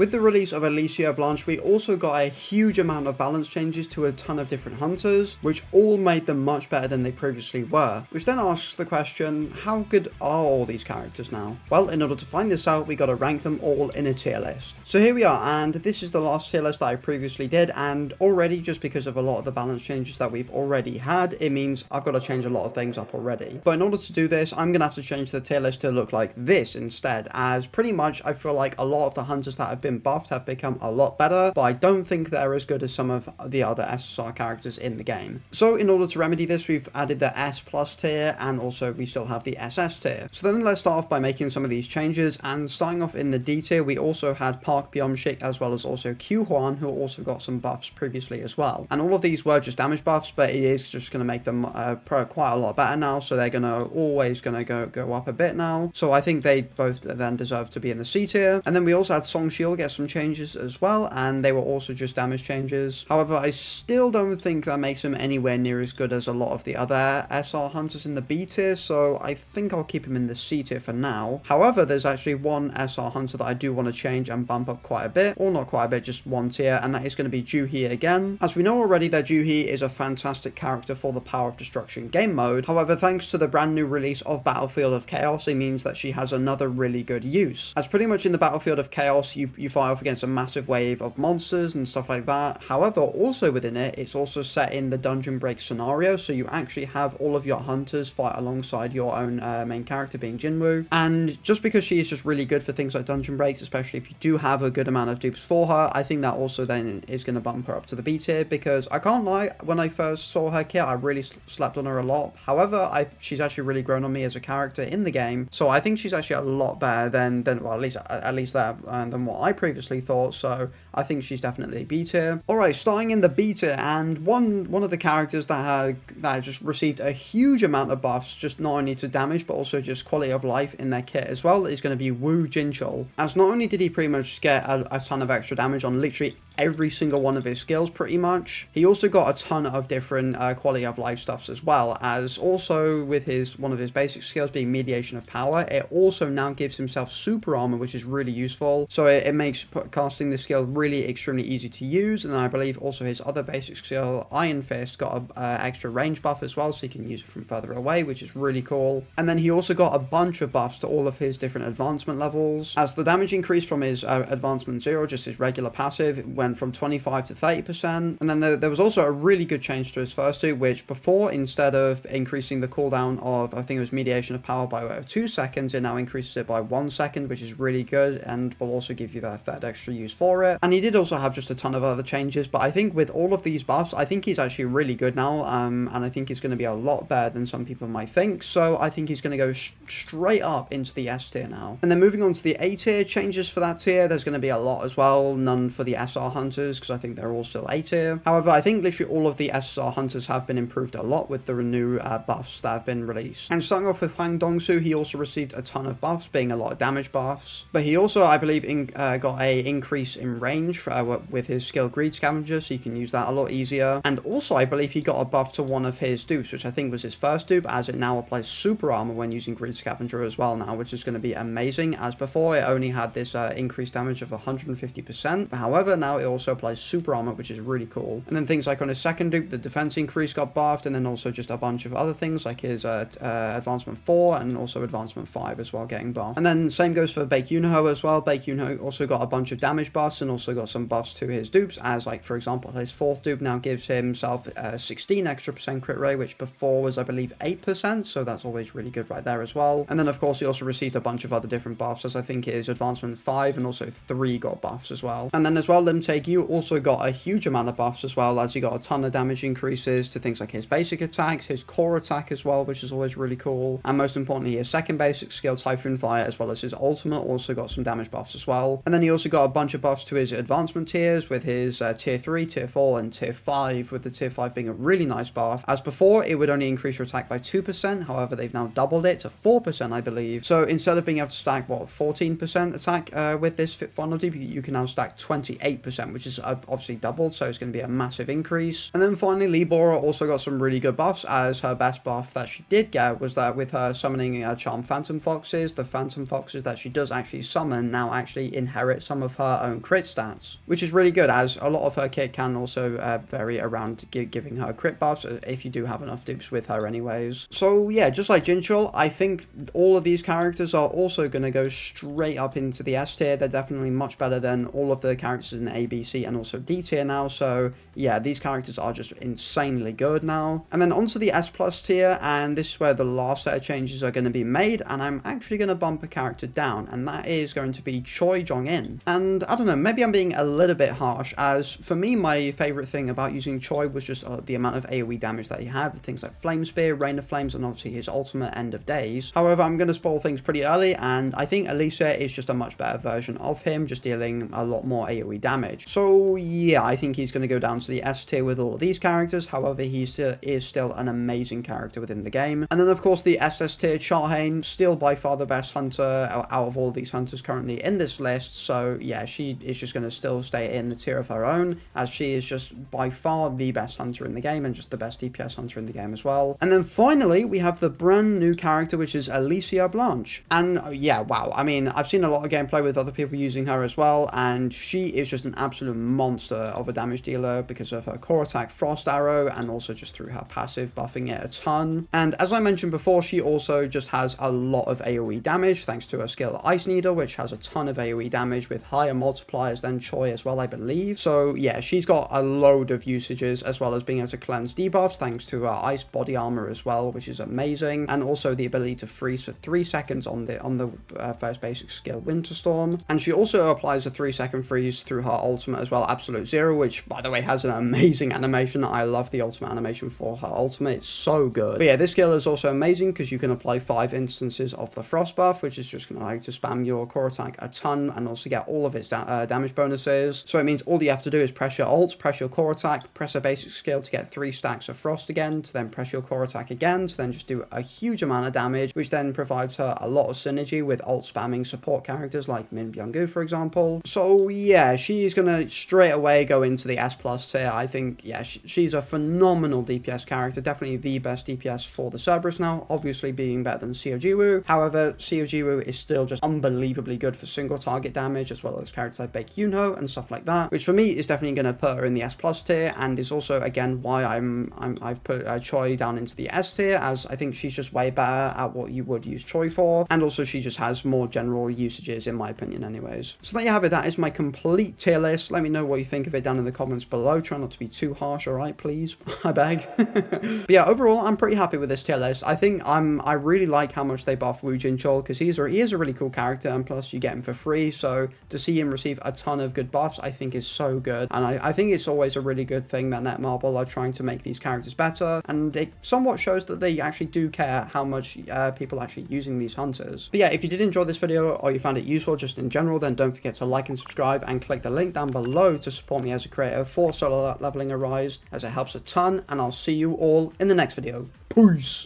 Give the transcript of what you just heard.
With the release of Alicia Blanche, we also got a huge amount of balance changes to a ton of different hunters, which all made them much better than they previously were. Which then asks the question, how good are all these characters now? Well, in order to find this out, we got to rank them all in a tier list. So here we are, and this is the last tier list that I previously did, and already, just because of a lot of the balance changes that we've already had, it means I've got to change a lot of things up already. But in order to do this, I'm going to have to change the tier list to look like this instead, as pretty much I feel like a lot of the hunters that have been buffed have become a lot better, but I don't think they're as good as some of the other SSR characters in the game. So in order to remedy this, we've added the S plus tier, and also we still have the SS tier. So then let's start off by making some of these changes, and starting off in the D tier, we also had Park Byung-shik as well as also Q Hwan, who also got some buffs previously as well. And all of these were just damage buffs, but it is just going to make them quite a lot better now, so they're always going to go up a bit now. So I think they both then deserve to be in the C tier. And then we also had Song Shield get some changes as well, and they were also just damage changes. However, I still don't think that makes him anywhere near as good as a lot of the other SR hunters in the B tier, so I think I'll keep him in the C tier for now. However, there's actually one SR hunter that I do want to change and bump up quite a bit, or not quite a bit, just one tier, and that is going to be Juhi again. As we know already that Juhi is a fantastic character for the Power of Destruction game mode. However, thanks to the brand new release of Battlefield of Chaos, it means that she has another really good use. As pretty much in the Battlefield of Chaos, you fight off against a massive wave of monsters and stuff like that. However, also within it, it's also set in the dungeon break scenario, so you actually have all of your hunters fight alongside your own main character, being Jinwoo. And just because she is just really good for things like dungeon breaks, especially if you do have a good amount of dupes for her, I think that also then is going to bump her up to the B tier, because I can't lie, when I first saw her kit, I really slept on her a lot. However, she's actually really grown on me as a character in the game, so I think she's actually a lot better than well, at least that than what I previously thought. So I think she's definitely B tier. Alright, starting in the B tier, and one of the characters that just received a huge amount of buffs, just not only to damage but also just quality of life in their kit as well, is going to be Woo Jinchul. As not only did he pretty much get a ton of extra damage on literally every single one of his skills pretty much, he also got a ton of different quality of life stuffs as well, as also with one of his basic skills being mediation of power, it also now gives himself super armor, which is really useful. So it makes casting this skill really extremely easy to use. And then I believe also his other basic skill, Iron Fist, got a extra range buff as well, so you can use it from further away, which is really cool. And then he also got a bunch of buffs to all of his different advancement levels, as the damage increase from his advancement 0, just his regular passive, went from 25 to 30%. And then there was also a really good change to his first two, which before, instead of increasing the cooldown of, I think it was mediation of power by 2 seconds, it now increases it by 1 second, which is really good and will also give you that third extra use for it. And he did also have just a ton of other changes, but I think with all of these buffs, I think he's actually really good now, and I think he's going to be a lot better than some people might think. So I think he's going to go straight up into the S tier now. And then moving on to the A tier, changes for that tier, there's going to be a lot as well, none for the SR hunters, because I think they're all still A tier. However, I think literally all of the SR hunters have been improved a lot with the new buffs that have been released. And starting off with Hwang Dong-soo, he also received a ton of buffs, being a lot of damage buffs, but he also, I believe, got a increase in range with his skill Greed Scavenger, so you can use that a lot easier. And also, I believe he got a buff to one of his dupes, which I think was his first dupe, as it now applies super armor when using Greed Scavenger as well now, which is going to be amazing, as before it only had this increased damage of 150%. However, now it also applies super armor, which is really cool. And then things like on his second dupe, the defense increase got buffed, and then also just a bunch of other things like his advancement 4 and also advancement 5 as well getting buffed. And then same goes for Baek Yoonho as well. Baek Yoonho also got a bunch of damage buffs and also got some buffs to his dupes, as like for example his fourth dupe now gives himself 16 extra % crit rate, which before was I believe 8%, so that's always really good right there as well. And then of course he also received a bunch of other different buffs, as I think his advancement 5 and also 3 got buffs as well. And then as well, Lim Tae-gyu also got a huge amount of buffs as well, as he got a ton of damage increases to things like his basic attacks, his core attack as well, which is always really cool, and most importantly his second basic skill, Typhoon Fire, as well as his ultimate, also got some damage buffs as well. And then he also got a bunch of buffs to his advancement tiers, with his tier 3, tier 4 and tier 5, with the tier 5 being a really nice buff, as before it would only increase your attack by 2%, however they've now doubled it to 4% I believe. So instead of being able to stack 14% attack with this Fit Funnel Dupe, you can now stack 28% 50%, which is obviously doubled, so it's going to be a massive increase. And then finally, Libora also got some really good buffs, as her best buff that she did get was that with her summoning Charm Phantom Foxes, the Phantom Foxes that she does actually summon now actually inherit some of her own crit stats, which is really good, as a lot of her kit can also vary around giving her crit buffs if you do have enough dupes with her anyways. So yeah, just like Jinchul, I think all of these characters are also going to go straight up into the S tier. They're definitely much better than all of the characters in A, B, C, and also D tier now. So yeah, these characters are just insanely good now. And then onto the S plus tier, and this is where the last set of changes are going to be made, and I'm actually going to bump a character down, and that is going to be Choi Jong-in. And I don't know, maybe I'm being a little bit harsh, as for me, my favorite thing about using Choi was just the amount of AoE damage that he had with things like Flame Spear, Rain of Flames, and obviously his ultimate End of Days. However, I'm going to spoil things pretty early, and I think Alicia is just a much better version of him, just dealing a lot more AoE damage. So yeah, I think he's going to go down to the S tier with all of these characters. However, he is still an amazing character within the game. And then of course the SS tier, Charhain, still by far the best hunter out of all these hunters currently in this list. So yeah, she is just going to still stay in the tier of her own, as she is just by far the best hunter in the game and just the best DPS hunter in the game as well. And then finally, we have the brand new character, which is Alicia Blanche. And yeah, wow, I mean, I've seen a lot of gameplay with other people using her as well, and she is just an absolute monster of a damage dealer because of her core attack Frost Arrow, and also just through her passive buffing it a ton. And as I mentioned before, she also just has a lot of AoE damage thanks to her skill Ice Needle, which has a ton of AoE damage with higher multipliers than Choi as well, I believe. So yeah, she's got a load of usages, as well as being able to cleanse debuffs thanks to her ice body armor as well, which is amazing, and also the ability to freeze for 3 seconds on the first basic skill Winter Storm. And she also applies a 3-second freeze through her ultimate as well, Absolute Zero, which by the way has an amazing animation. I love the ultimate animation for her ultimate, it's so good. But yeah, this skill is also amazing because you can apply 5 instances of the Frost buff, which is just going to like to spam your core attack a ton and also get all of its damage bonuses. So it means all you have to do is press your ult, press your core attack, press a basic skill to get 3 stacks of Frost again, to then press your core attack again, to then just do a huge amount of damage, which then provides her a lot of synergy with ult spamming support characters like Min Byung-gu, for example. So yeah, she's going to straight away go into the S plus tier. I think, yeah, she's a phenomenal DPS character, definitely the best DPS for the Cerberus now, obviously being better than Seojiwoo. However, Seojiwoo is still just unbelievably good for single target damage, as well as characters like Baek Yoonho and stuff like that, which for me is definitely going to put her in the S plus tier, and is also again why I've put Choi down into the S tier, as I think she's just way better at what you would use Choi for, and also she just has more general usages in my opinion anyways. So there you have it, that is my complete tier list. Let me know what you think of it down in the comments below. Try not to be too harsh, alright, please, I beg. But yeah, overall I'm pretty happy with this tier list. I think I really like how much they buff Woo Jinchul, because he is a really cool character, and plus you get him for free, so to see him receive a ton of good buffs I think is so good. And I think it's always a really good thing that Netmarble are trying to make these characters better, and it somewhat shows that they actually do care how much people are actually using these hunters. But yeah, if you did enjoy this video or you found it useful just in general, then don't forget to like and subscribe, and click the link down below to support me as a creator for solo leveling Arise, as it helps a ton. And I'll see you all in the next video. Peace!